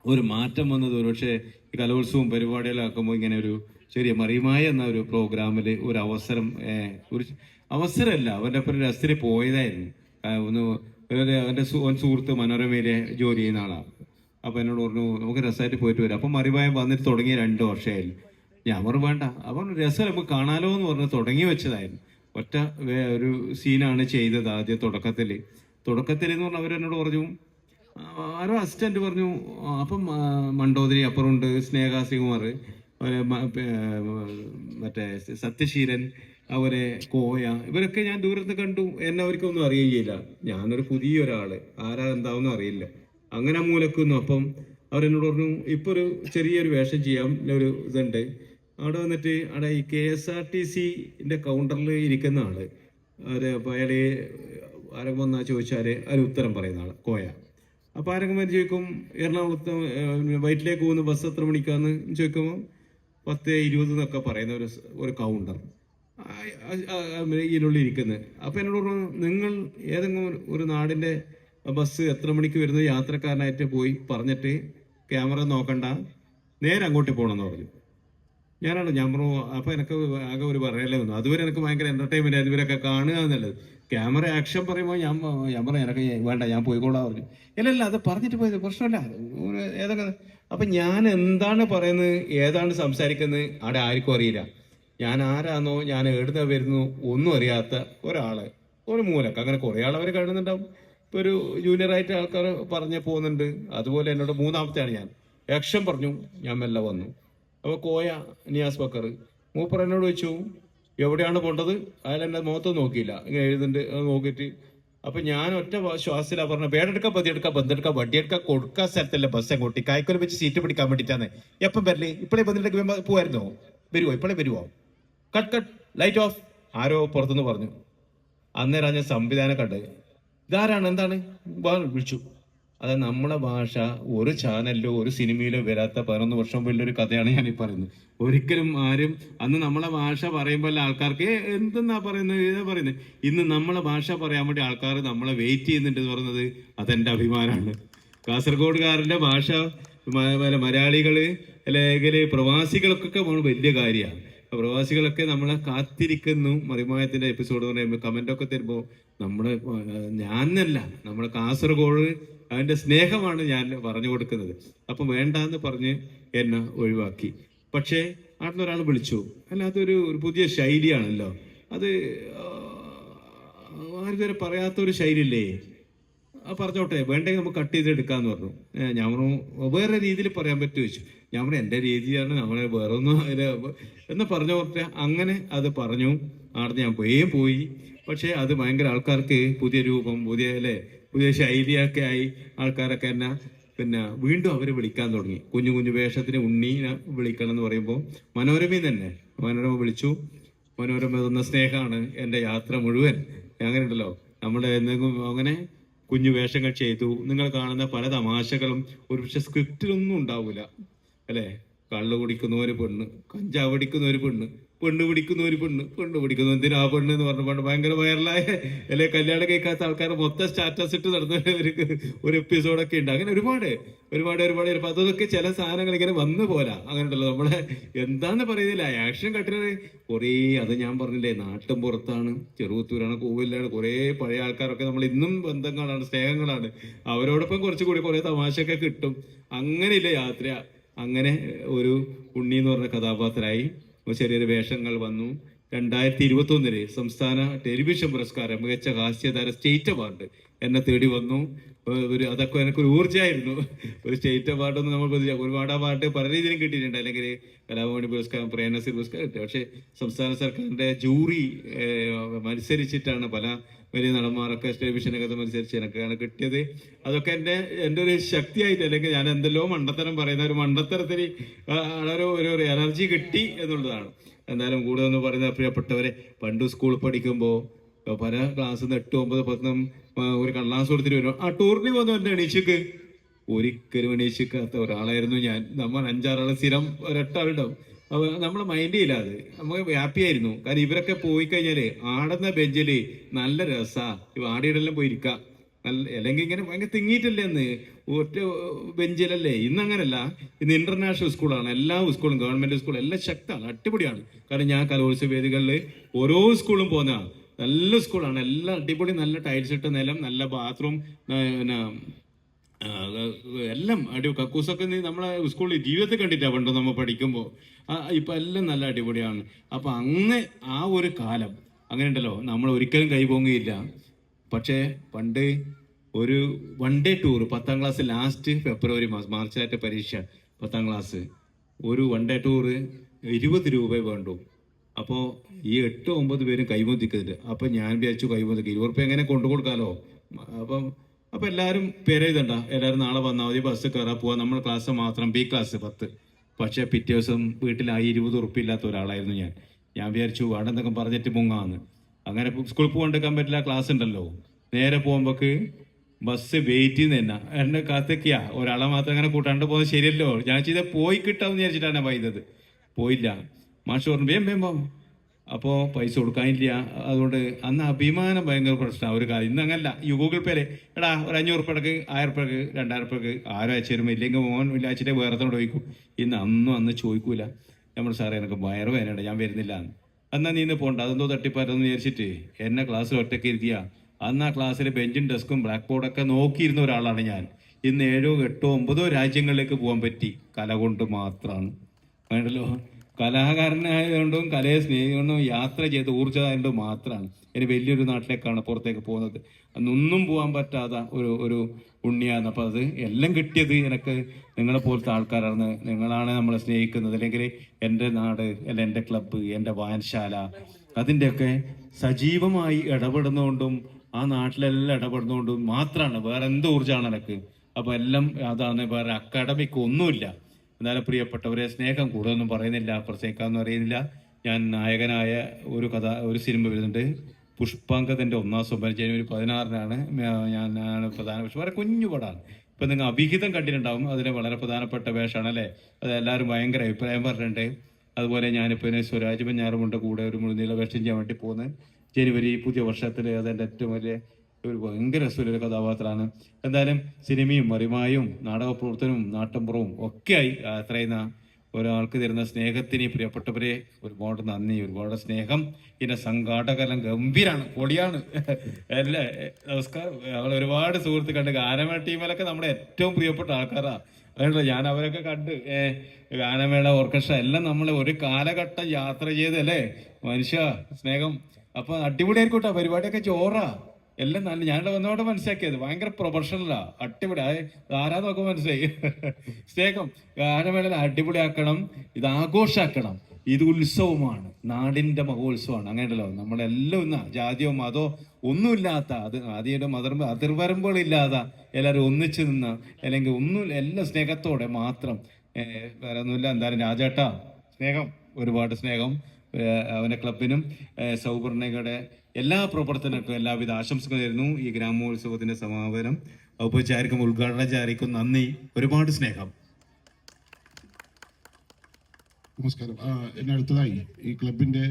ഒരു മാറ്റം വന്നത് ഒരുപക്ഷെ ഈ കലോത്സവം പരിപാടികളാക്കുമ്പോൾ ഇങ്ങനെ ഒരു ചെറിയ മറിയുമായ എന്ന ഒരു പ്രോഗ്രാമിൽ ഒരു അവസരം ഒരു അവസരമല്ല, അവൻ്റെ ഒപ്പം രസത്തിൽ പോയതായിരുന്നു. ഒന്ന് അവൻ്റെ സുഹൃത്ത് മനോരമയിലെ ജോലി ചെയ്യുന്ന ആളാണ്. അപ്പം എന്നോട് പറഞ്ഞു നമുക്ക് രസമായിട്ട് പോയിട്ട് വരാം. അപ്പം മറിമായം വന്നിട്ട് തുടങ്ങിയ 2 വർഷമായാലും ഞാൻ പറഞ്ഞു വേണ്ട, അപ്പം രസം നമുക്ക് കാണാലോ എന്ന് പറഞ്ഞ് തുടങ്ങി വെച്ചതായിരുന്നു. ഒറ്റ ഒരു സീനാണ് ചെയ്തത് ആദ്യം തുടക്കത്തിൽ എന്ന് പറഞ്ഞാൽ അവരെന്നോട് പറഞ്ഞു, ആരോ അസിസ്റ്റന്റ് പറഞ്ഞു, അപ്പം മണ്ടോദരി അപ്പുറമുണ്ട്, സ്നേഹ ശ്രീകുമാർ, മറ്റേ സത്യശീലൻ, അവരെ കോയ, ഇവരൊക്കെ ഞാൻ ദൂരത്ത് കണ്ടു. എന്നെ അവർക്കൊന്നും അറിയുകയില്ല. ഞാനൊരു പുതിയ ഒരാള്, ആരാ എന്താവെന്നും അറിയില്ല. അങ്ങനെ മൂലക്കുന്നു. അപ്പം അവരെന്നോട് പറഞ്ഞു ഇപ്പൊ ഒരു ചെറിയൊരു വേഷം ചെയ്യാം, ഒരു ഇതുണ്ട്. അവിടെ വന്നിട്ട് അവിടെ ഈ KSRTC കൗണ്ടറിൽ ഇരിക്കുന്ന ആള്, അയാള് ആരെങ്കിലും വന്നാ ചോദിച്ചാല് അതിന് ഉത്തരം പറയുന്ന ആള് കോയ. അപ്പൊ ആരെങ്കിലും ചോദിക്കും എറണാകുളത്ത് വയറ്റിലേക്ക് പോകുന്ന ബസ് എത്ര മണിക്കാന്ന് ചോദിക്കുമ്പോൾ 10:20 എന്നൊക്കെ പറയുന്ന ഒരു കൗണ്ടർ ഇതിനുള്ളിൽ ഇരിക്കുന്നത്. അപ്പൊ എന്നോട് പറഞ്ഞു നിങ്ങൾ ഏതെങ്കിലും ഒരു നാടിന്റെ ബസ് എത്ര മണിക്ക് വരുന്ന യാത്രക്കാരനായിട്ട് പോയി പറഞ്ഞിട്ട് ക്യാമറ നോക്കണ്ട, നേരെ അങ്ങോട്ട് പോകണമെന്ന് പറഞ്ഞു. ഞാൻ പറഞ്ഞു അപ്പൊ എനിക്ക് ആകെ ഒരു പറയലേ വന്നു. അതുവരെ എനിക്ക് ഭയങ്കര എന്റർടൈൻമെന്റ് ആയിരുന്നു ഇവരൊക്കെ കാണുക എന്നുള്ളത്. ക്യാമറ ആക്ഷൻ പറയുമ്പോൾ ഞാൻ പറഞ്ഞു എനിക്ക് വേണ്ട, ഞാൻ പോയിക്കോളാം പറഞ്ഞു. ഇല്ലല്ല, അത് പറഞ്ഞിട്ട് പോയത് പ്രശ്നമല്ല, ഏതൊക്കെ. അപ്പൊ ഞാൻ എന്താണ് പറയുന്നത്, ഏതാണ് സംസാരിക്കുന്നത് അവിടെ ആർക്കും അറിയില്ല. ഞാൻ ആരാന്നോ ഞാൻ എവിടുന്ന വരുന്നു ഒന്നും അറിയാത്ത ഒരാള് ഒരു മൂലക്ക്. അങ്ങനെ കുറെ ആൾ അവർ കാണുന്നുണ്ടാവും. ഇപ്പൊ ഒരു ജൂനിയറായിട്ട് ആൾക്കാർ പറഞ്ഞ് പോകുന്നുണ്ട്. അതുപോലെ എന്നോട് 3ാമത്തെയാണ് ഞാൻ ആക്ഷൻ പറഞ്ഞു. ഞാൻ മെല്ലെ വന്നു. അപ്പോൾ കോയ നിയാസ് ബക്കർ മൂപ്പർ എന്നോട് ചോദിച്ചു എവിടെയാണ് പോണ്ടത്. അയാൾ എൻ്റെ മുഖത്ത് നോക്കിയില്ല, ഇങ്ങനെ എഴുതുന്നുണ്ട് നോക്കിയിട്ട്. അപ്പൊ ഞാൻ ഒറ്റ ശ്വാസത്തിലാണ് പറഞ്ഞ പേടെടുക്കാം, പതിയെടുക്കാം, ബന്തെടുക്കാം, വടിയെടുക്കാം, കൊടുക്കാൻ സ്ഥലത്തല്ല ബസ് അങ്ങോട്ട് കായ്ക്കൊല്ലം വെച്ച് സീറ്റ് പിടിക്കാൻ വേണ്ടിയിട്ടാണ്. എപ്പം വരല്ലേ, ഇപ്പോഴേ ബന്തെടുക്കാൻ പോവായിരുന്നോ, വരുവോ, ഇപ്പോഴേ വരുവോ, കട്ട് കട്ട് ലൈറ്റ് ഓഫ്, ആരോ പുറത്തുനിന്ന് പറഞ്ഞു. അന്നേരം ഞാൻ സംവിധാനം കണ്ട് ഇതാരാണ് എന്താണ് വിളിച്ചു. അത് നമ്മളെ ഭാഷ ഒരു ചാനലിലോ ഒരു സിനിമയിലോ വരാത്ത 11 വർഷം വലിയൊരു കഥയാണ് ഞാൻ ഈ പറയുന്നത്. ഒരിക്കലും ആരും അന്ന് നമ്മളെ ഭാഷ പറയുമ്പോൾ ആൾക്കാർക്ക് എന്തെന്നാ പറയുന്നത്, ഏതാ പറയുന്നത്. ഇന്ന് നമ്മളെ ഭാഷ പറയാൻ വേണ്ടി ആൾക്കാർ നമ്മളെ വെയിറ്റ് ചെയ്യുന്നുണ്ട് എന്ന് പറയുന്നത് അതെന്റെ അഭിമാനമാണ്. കാസർഗോഡുകാരന്റെ ഭാഷ മലയാളികള് അല്ലെങ്കിൽ പ്രവാസികൾക്കൊക്കെ വലിയ കാര്യമാണ്. പ്രവാസികളൊക്കെ നമ്മളെ കാത്തിരിക്കുന്നു. മറിമായത്തിന്റെ എപ്പിസോഡ് പറയുമ്പോൾ കമന്റൊക്കെ തരുമ്പോൾ നമ്മള് ഞാനല്ല, നമ്മളെ കാസർഗോഡ് അതിന്റെ സ്നേഹമാണ് ഞാൻ പറഞ്ഞു കൊടുക്കുന്നത്. അപ്പം വേണ്ടാന്ന് പറഞ്ഞ് എന്നെ ഒഴിവാക്കി. പക്ഷേ നാട്ടിലൊരാൾ വിളിച്ചു, അല്ല അതൊരു പുതിയ ശൈലിയാണല്ലോ, അത് ആരും ഇതുവരെ പറയാത്തൊരു ശൈലിയില്ലേ, പറഞ്ഞോട്ടെ, വേണ്ടെങ്കിൽ നമുക്ക് കട്ട് ചെയ്തെടുക്കാന്ന് പറഞ്ഞു. ഞാൻ പറഞ്ഞു വേറെ രീതിയിൽ പറയാൻ പറ്റുമോ ചോദിച്ചു. ഞാൻ പറഞ്ഞു എൻ്റെ രീതിയാണ്, നമ്മളെ വേറെ ഒന്നും എന്ന് പറഞ്ഞു കൊടുത്ത. അങ്ങനെ അത് പറഞ്ഞു. അവിടെ ഞാൻ പോയി. പക്ഷെ അത് ഭയങ്കര ആൾക്കാർക്ക് പുതിയ രൂപം, പുതിയ ശൈലിയൊക്കെ ആയി. ആൾക്കാരൊക്കെ എന്നെ പിന്നെ വീണ്ടും അവര് വിളിക്കാൻ തുടങ്ങി. കുഞ്ഞു വേഷത്തിന് ഉണ്ണീനെ വിളിക്കണം എന്ന് പറയുമ്പോൾ മനോരമയിൽ തന്നെ മനോരമ വിളിച്ചു. മനോരമ തന്ന സ്നേഹമാണ് എൻ്റെ യാത്ര മുഴുവൻ. അങ്ങനെ ഉണ്ടല്ലോ, നമ്മുടെ എന്തെങ്കിലും അങ്ങനെ കുഞ്ഞു വേഷങ്ങൾ ചെയ്തു. നിങ്ങൾ കാണുന്ന പല തമാശകളും ഒരുപക്ഷെ സ്ക്രിപ്റ്റിലൊന്നും ഉണ്ടാവില്ല അല്ലെ. കള്ളു കുടിക്കുന്ന ഒരു പെണ്ണ്, കഞ്ചാവ് അടിക്കുന്ന ഒരു പെണ്ണ്, പെണ്ണ് പിടിക്കുന്ന ഒരു പെണ്ണ് പിടിക്കുന്നു എന്തിനാ പെണ്ണ് എന്ന് പറഞ്ഞ ഭയങ്കര വൈറലായ അല്ലെ. കല്യാണം കേൾക്കാത്ത ആൾക്കാർ മൊത്തം സ്റ്റാറ്റസ് ഇട്ട് നടന്ന ഒരു എപ്പിസോഡൊക്കെ ഉണ്ട്. അങ്ങനെ ഒരുപാട് അതൊക്കെ ചില സാധനങ്ങൾ ഇങ്ങനെ വന്നു പോരാ. അങ്ങനെ ഉണ്ടല്ലോ, നമ്മളെ എന്താന്ന് പറയുന്നില്ല, ആക്ഷൻ കട്ടിന് കുറേ. അത് ഞാൻ പറഞ്ഞില്ലേ, നാട്ടും പുറത്താണ്, ചെറുപുത്തൂരാണ്, കോവിലാണ്, കുറേ പഴയ ആൾക്കാരൊക്കെ നമ്മൾ ഇന്നും ബന്ധങ്ങളാണ്, സ്നേഹങ്ങളാണ്. അവരോടൊപ്പം കുറച്ചുകൂടി കുറേ തമാശയൊക്കെ കിട്ടും. അങ്ങനെയില്ല യാത്ര. അങ്ങനെ ഒരു ഉണ്ണി എന്ന് പറഞ്ഞ കഥാപാത്രമായി ചെറിയൊരു വേഷങ്ങൾ വന്നു. 2021 സംസ്ഥാന ടെലിവിഷൻ പുരസ്കാരം മികച്ച ഹാസ്യതാര സ്റ്റേറ്റ് അവാർഡ് എന്നെ തേടി വന്നു. അതൊക്കെ എനിക്കൊരു ഊർജ്ജമായിരുന്നു. ഒരു സ്റ്റേറ്റ് അവാർഡൊന്നും നമ്മൾ ഒരുപാട് അവാർഡ് പല രീതിയിലും കിട്ടിയിട്ടുണ്ട്. അല്ലെങ്കിൽ കലാഭവനി പുരസ്കാരം, പ്രേംനസീർ പുരസ്കാരം കിട്ടി. പക്ഷെ സംസ്ഥാന സർക്കാരിന്റെ ജൂറി മത്സരിച്ചിട്ടാണ് പല വലിയ നടന്മാരൊക്കെ ടെലിവിഷനൊക്കെ മത്സരിച്ച് എനിക്കാണ് കിട്ടിയത്. അതൊക്കെ എൻ്റെ ഒരു ശക്തിയായിട്ട്, അല്ലെങ്കിൽ ഞാൻ എന്തെല്ലോ മണ്ടത്തരം പറയുന്ന ഒരു മണ്ടത്തരത്തിന് ഒരു എനർജി കിട്ടി എന്നുള്ളതാണ്. എന്തായാലും കൂടെ ഒന്ന് പറയുന്ന പ്രിയപ്പെട്ടവരെ, പണ്ട് സ്കൂളിൽ പഠിക്കുമ്പോൾ പല ക്ലാസ്സിൽ നിന്ന് 8, 9, 10 ഒരു കള്ളാസ് കൊടുത്തിട്ട് വരും. ആ ടൂറിന് വന്നു എൻ്റെ എണീച്ചക്ക് ഒരിക്കലും എണീച്ചിക്കാത്ത ഒരാളായിരുന്നു ഞാൻ. നമ്മൾ 5-6 ആള് സ്ഥിരം ഒരു 8 ആളുണ്ടാവും. അപ്പൊ നമ്മളെ മൈൻഡ് ചെയ്യില്ല. അത് നമുക്ക് ഹാപ്പി ആയിരുന്നു. കാരണം ഇവരൊക്കെ പോയി കഴിഞ്ഞാല് ആടുന്ന ബെഞ്ചില് നല്ല രസാ, ആടിയിടെല്ലാം പോയിരിക്കാം. നല്ല അല്ലെങ്കിൽ ഇങ്ങനെ ഭയങ്കര തിങ്ങിയിട്ടല്ലേ എന്ന് ഒറ്റ ബെഞ്ചിലല്ലേ. ഇന്ന് അങ്ങനല്ല, ഇന്ന് ഇന്റർനാഷണൽ സ്കൂളാണ്. എല്ലാ സ്കൂളും ഗവൺമെന്റ് സ്കൂളും എല്ലാം ശക്തമാണ്, അടിപൊളിയാണ്. കാരണം ഞാൻ കലോത്സവ വേദികളിൽ ഓരോ സ്കൂളും പോകുന്നതാണ്. നല്ല സ്കൂളാണ്, എല്ലാം അടിപൊളി, നല്ല ടൈൽസ് ഇട്ട നിലം, നല്ല ബാത്റൂം, പിന്നെ എല്ലാം കക്കൂസൊക്കെ നമ്മളെ സ്കൂളിൽ ജീവിതത്തിൽ കണ്ടിട്ടാ പണ്ട് നമ്മൾ പഠിക്കുമ്പോൾ. ഇപ്പൊ എല്ലാം നല്ല അടിപൊളിയാണ്. അപ്പൊ അങ്ങ് ആ ഒരു കാലം അങ്ങനെ ഉണ്ടല്ലോ, നമ്മൾ ഒരിക്കലും കൈപോങ്ങുകയില്ല. പക്ഷേ പണ്ട് ഒരു വൺ ഡേ ടൂർ 10ാം ക്ലാസ് ലാസ്റ്റ് ഫെബ്രുവരി മാസം, മാർച്ചായിട്ട് പരീക്ഷ 10ാം ക്ലാസ്, ഒരു വൺ ഡേ ടൂറ് 20 രൂപ വേണ്ടു. അപ്പോൾ ഈ 8-9 പേരും കൈമുതിക്കരുത്. അപ്പം ഞാൻ വിചാരിച്ചു കൈമുതിക്ക് 20 രൂപ എങ്ങനെ കൊണ്ടു കൊടുക്കാലോ. അപ്പം എല്ലാവരും പേരെഴുതണ്ട, എല്ലാവരും നാളെ വന്നാൽ മതി, ബസ് കയറാൻ പോവാം, നമ്മുടെ ക്ലാസ് മാത്രം B ക്ലാസ് 10. പക്ഷേ പിറ്റേ ദിവസം വീട്ടിലായി 20 ഉറുപ്പിക ഇല്ലാത്ത ഒരാളായിരുന്നു ഞാൻ വിചാരിച്ചു അവിടെ എന്തൊക്കെ പറഞ്ഞിട്ട് മുങ്ങാന്ന്. അങ്ങനെ സ്കൂളിൽ പോകാണ്ടിരിക്കാൻ പറ്റില്ല, ക്ലാസ് ഉണ്ടല്ലോ. നേരെ പോകുമ്പോക്ക് ബസ് വെയിറ്റ് ചെയ്യുന്ന തന്നെ എന്നെ കാത്തേക്കിയാ, ഒരാളെ മാത്രം അങ്ങനെ കൂട്ടാണ്ട് പോകുന്നത് ശരിയല്ലോ. ഞാൻ ചെയ്ത പോയി കിട്ടാമെന്ന് വിചാരിച്ചിട്ടാണ് പോയത്. പോയില്ല. മാഷ് പറഞ്ഞു വേം അപ്പോൾ പൈസ കൊടുക്കാനില്ല. അതുകൊണ്ട് അന്ന് അഭിമാനം ഭയങ്കര പ്രശ്നമാണ് ഒരു കാര്യം. ഇന്ന് അങ്ങനല്ല, ഈ ഗൂഗിൾ പേയില് എടാ ഒരു 500 ഉറുപ്പികക്ക് 1000 ഉറുപ്പികക്ക് 2000 ഉറുപ്പികക്ക് ആരും അയച്ചു തരുമ്പോൾ ഇല്ലെങ്കിൽ മോൻ ഇല്ലാച്ചിട്ട് വേറെ തന്നെ ചോദിക്കും. അന്ന് ചോദിക്കൂല. നമ്മൾ സാറേ എനിക്ക് വയറ് വേനയുണ്ട്, ഞാൻ വരുന്നില്ല. എന്നാൽ നീ ഇന്ന് പോകണ്ട, അതെന്തോ തട്ടിപ്പാരെന്ന് വിചാരിച്ചിട്ട് എന്നെ ക്ലാസ്സിൽ ഒറ്റയ്ക്ക് ഇരുത്തിയ. അന്ന് ആ ക്ലാസ്സിൽ ബെഞ്ചും ഡെസ്കും ബ്ലാക്ക് ബോർഡൊക്കെ നോക്കിയിരുന്ന ഒരാളാണ് ഞാൻ. ഇന്ന് 7, 8, 9 രാജ്യങ്ങളിലേക്ക് പോകാൻ പറ്റി കല കൊണ്ട് മാത്രമാണ്. വേണ്ടല്ലോ, കലാകാരനായതുകൊണ്ടും കലയെ സ്നേഹിക്കൊണ്ടും യാത്ര ചെയ്ത് ഊർജ്ജമായതുകൊണ്ടും മാത്രമാണ് ഇനി വലിയൊരു നാട്ടിലേക്കാണ് പുറത്തേക്ക് പോകുന്നത്. അന്നൊന്നും പോകാൻ പറ്റാത്ത ഒരു ഉണ്ണിയാണ്. അപ്പം അത് എല്ലാം കിട്ടിയത് എനിക്ക് നിങ്ങളെ പോലത്തെ ആൾക്കാരാണ്. നിങ്ങളാണ് നമ്മളെ സ്നേഹിക്കുന്നത്. അല്ലെങ്കിൽ എൻ്റെ നാട്, അല്ല എൻ്റെ ക്ലബ്ബ്, എൻ്റെ വായനശാല, അതിൻ്റെയൊക്കെ സജീവമായി ഇടപെടുന്നതുകൊണ്ടും ആ നാട്ടിലെല്ലാം ഇടപെടുന്നതുകൊണ്ടും മാത്രമാണ്. വേറെ എന്ത് ഊർജ്ജമാണ് എനിക്ക്. അപ്പം എല്ലാം അതാണ്, വേറെ അക്കാഡമിക് ഒന്നുമില്ല. എന്നാലും പ്രിയപ്പെട്ടവരെ, സ്നേഹം കൂടുതലൊന്നും പറയുന്നില്ല, പ്രസംഗിക്കാമെന്ന് അറിയുന്നില്ല. ഞാൻ നായകനായ ഒരു സിനിമ വരുന്നുണ്ട്, പുഷ്പാങ്കതൻ്റെ 1ാം സോപാനം, ജനുവരി 16-നാണ് ഞാനാണ് പ്രധാന വേഷം. വളരെ കുഞ്ഞു പടമാണ്. ഇപ്പം നിങ്ങൾ അഭിഹിതം കണ്ടിട്ടുണ്ടാവും, അതിന് വളരെ പ്രധാനപ്പെട്ട വേഷമാണ് അല്ലേ. അത് എല്ലാവരും ഭയങ്കര അഭിപ്രായം പറഞ്ഞിട്ടുണ്ട്. അതുപോലെ ഞാനിപ്പോൾ സ്വരാജ് പഞ്ഞാറുമുണ്ട് കൂടെ ഒരു മുഴുനീള വേഷം ചെയ്യാൻ വേണ്ടി പോകുന്നത്. ജനുവരി പുതിയ വർഷത്തിൽ അതെൻ്റെ ഏറ്റവും വലിയ ഒരു ഭയങ്കര രസമുള്ളൊരു കഥാപാത്രമാണ്. എന്തായാലും സിനിമയും മറിമായും നാടക പ്രവർത്തനവും നാട്ടമ്പുറവും ഒക്കെ ആയി അത്രയുന്ന ഒരാൾക്ക് തരുന്ന സ്നേഹത്തിന് പ്രിയപ്പെട്ടവരെ ഒരുപാട് നന്ദി, ഒരുപാട് സ്നേഹം. ഇതിന്റെ സംഘാടകരെല്ലാം ഗംഭീരാണ്, പൊളിയാണ് അല്ലേ. നമസ്കാരം. നമ്മൾ ഒരുപാട് സുഹൃത്തുക്കളുണ്ട്. ഗാനമേള ടീമിലൊക്കെ നമ്മുടെ ഏറ്റവും പ്രിയപ്പെട്ട ആൾക്കാരാണ്. അതുകൊണ്ടല്ലോ ഞാൻ അവരൊക്കെ കണ്ട് ഗാനമേള ഓർക്കസ്ട്ര എല്ലാം നമ്മൾ ഒരു കാലഘട്ടം യാത്ര ചെയ്തല്ലേ മനുഷ്യ സ്നേഹം. അപ്പൊ അടിപൊളിയായിരിക്കോട്ടെ പരിപാടിയൊക്കെ, ചോറാ എല്ലാം നല്ല. ഞാനിവിടെ വന്നോടെ മനസ്സിലാക്കിയത് ഭയങ്കര പ്രൊഫഷണലാ, അടിപൊളി. ആരാന്നൊക്കെ മനസ്സിലായി. സ്നേഹം ഗാനമേള അടിപൊളിയാക്കണം, ഇത് ആഘോഷാക്കണം. ഇത് ഉത്സവമാണ്, നാടിന്റെ മഹോത്സവമാണ്. അങ്ങനെയല്ലോ നമ്മളെല്ലാം ഇന്ന് ജാതിയോ മതോ ഒന്നുമില്ലാത്ത, അത് ആദ്യയുടെ അതിർവരമ്പുകളില്ലാതെ എല്ലാവരും ഒന്നിച്ചു നിന്ന്, അല്ലെങ്കിൽ ഒന്നും എല്ലാം സ്നേഹത്തോടെ മാത്രം, വേറെ ഒന്നുമില്ല. എന്തായാലും രാജേട്ടാ സ്നേഹം, ഒരുപാട് സ്നേഹം. അവന്റെ ക്ലബിനും സൗപർണികയുടെ എല്ലാ പ്രവർത്തനങ്ങൾക്കും എല്ലാവിധ ആശംസകൾ തരുന്നു. ഈ ഗ്രാമോത്സവത്തിന്റെ സമാപനം ഔപചാരികം ഉദ്ഘാടനചാരിക്കും നന്ദി, ഒരുപാട് സ്നേഹം. നമസ്കാരം. എന്നെ അടുത്തതായി ഈ ക്ലബിന്റെ